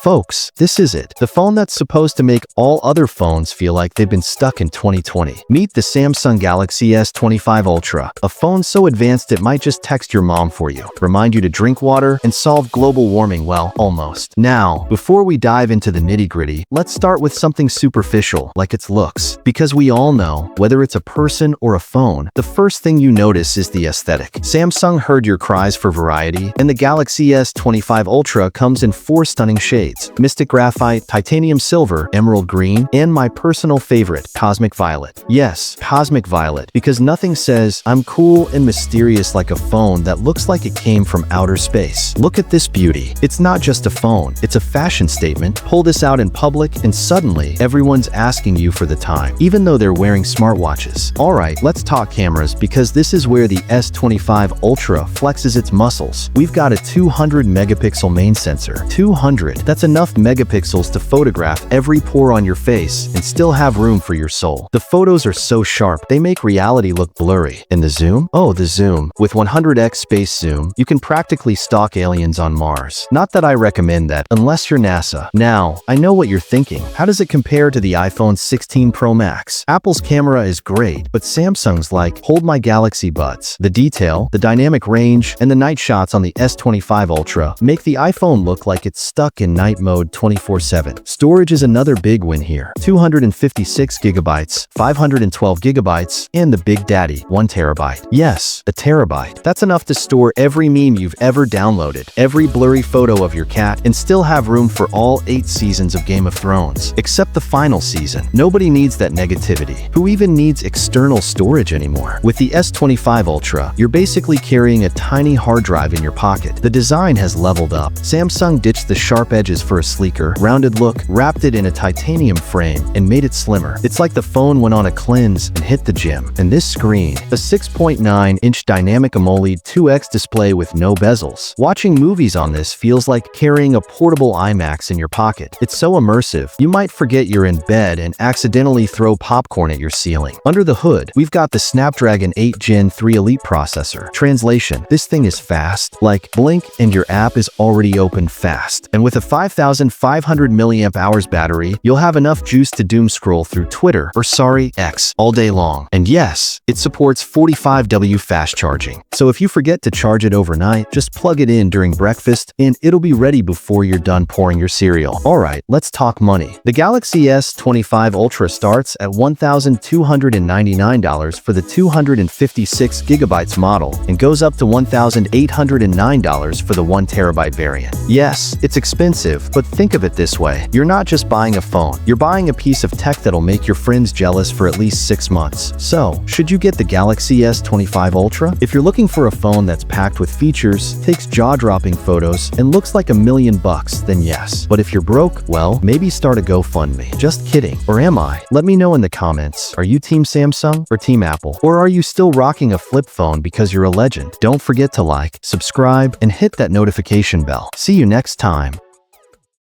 Folks, this is it. The phone that's supposed to make all other phones feel like they've been stuck in 2020. Meet the Samsung Galaxy S25 Ultra, a phone so advanced it might just text your mom for you, remind you to drink water, and solve global warming, well, almost. Now, before we dive into the nitty-gritty, let's start with something superficial, like its looks. Because we all know, whether it's a person or a phone, the first thing you notice is the aesthetic. Samsung heard your cries for variety, and the Galaxy S25 Ultra comes in 4 stunning shades: Mystic Graphite, Titanium Silver, Emerald Green, and my personal favorite, Cosmic Violet. Yes, Cosmic Violet, because nothing says, "I'm cool and mysterious" like a phone that looks like it came from outer space. Look at this beauty. It's not just a phone, it's a fashion statement. Pull this out in public and suddenly, everyone's asking you for the time, even though they're wearing smartwatches. Alright, let's talk cameras, because this is where the S25 Ultra flexes its muscles. We've got a 200 megapixel main sensor. 200, that's enough megapixels to photograph every pore on your face and still have room for your soul. The photos are so sharp, they make reality look blurry. And the zoom? Oh, the zoom. With 100x space zoom, you can practically stalk aliens on Mars. Not that I recommend that, unless you're NASA. Now, I know what you're thinking. How does it compare to the iPhone 16 Pro Max? Apple's camera is great, but Samsung's like, hold my Galaxy buds. The detail, the dynamic range, and the night shots on the S25 Ultra make the iPhone look like it's stuck in night mode 24/7. Storage is another big win here. 256 gigabytes, 512 gigabytes, and the big daddy, 1 terabyte. Yes, a terabyte. That's enough to store every meme you've ever downloaded, every blurry photo of your cat, and still have room for all 8 seasons of Game of Thrones. Except the final season. Nobody needs that negativity. Who even needs external storage anymore? With the S25 Ultra, you're basically carrying a tiny hard drive in your pocket. The design has leveled up. Samsung ditched the sharp edges for a sleeker, rounded look, wrapped it in a titanium frame, and made it slimmer. It's like the phone went on a cleanse and hit the gym. And this screen, a 6.9-inch dynamic AMOLED 2X display with no bezels. Watching movies on this feels like carrying a portable IMAX in your pocket. It's so immersive, you might forget you're in bed and accidentally throw popcorn at your ceiling. Under the hood, we've got the Snapdragon 8 Gen 3 Elite processor. Translation: this thing is fast. Like, blink and your app is already open fast. And with a 5,500 mAh battery, you'll have enough juice to doom scroll through Twitter, or sorry, X, all day long. And yes, it supports 45W fast charging. So if you forget to charge it overnight, just plug it in during breakfast and it'll be ready before you're done pouring your cereal. Alright, let's talk money. The Galaxy S25 Ultra starts at $1,299 for the 256 gigabytes model and goes up to $1,809 for the 1 terabyte variant. Yes, it's expensive, but think of it this way. You're not just buying a phone, you're buying a piece of tech that'll make your friends jealous for at least 6 months. So, should you get the Galaxy S25 Ultra? If you're looking for a phone that's packed with features, takes jaw-dropping photos, and looks like $1,000,000, then yes. But if you're broke, well, maybe start a GoFundMe. Just kidding. Or am I? Let me know in the comments. Are you Team Samsung or Team Apple? Or are you still rocking a flip phone because you're a legend? Don't forget to like, subscribe, and hit that notification bell. See you next time.